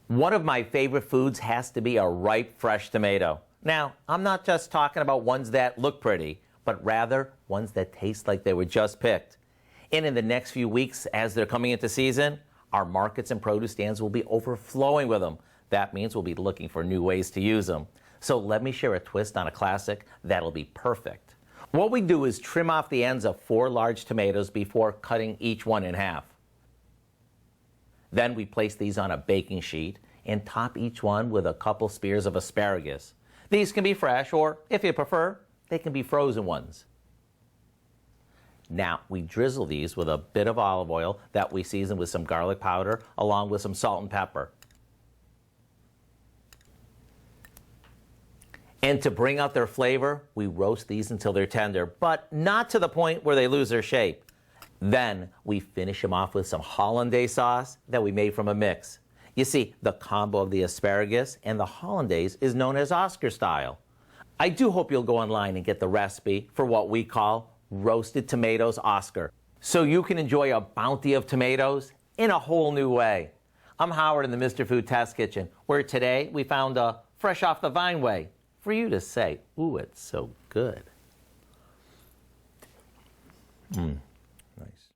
One of my favorite foods has to be a ripe, fresh tomato. Now, I'm not just talking about ones that look pretty, but rather ones that taste like they were just picked. And in the next few weeks, as they're coming into season, our markets and produce stands will be overflowing with them. That means we'll be looking for new ways to use them. So let me share a twist on a classic that'll be perfect. What we do is trim off the ends of 4 large tomatoes before cutting each one in half. Then we place these on a baking sheet and top each one with a couple spears of asparagus. These can be fresh, or if you prefer, they can be frozen ones. Now, we drizzle these with a bit of olive oil that we season with some garlic powder along with some salt and pepper. And to bring out their flavor, we roast these until they're tender, but not to the point where they lose their shape. Then we finish them off with some hollandaise sauce that we made from a mix. You see, the combo of the asparagus and the hollandaise is known as Oscar style. I do hope you'll go online and get the recipe for what we call roasted tomatoes Oscar, so you can enjoy a bounty of tomatoes in a whole new way. I'm Howard in the Mr. Food Test Kitchen, where today we found a fresh off the vine way for you to say, ooh, it's so good.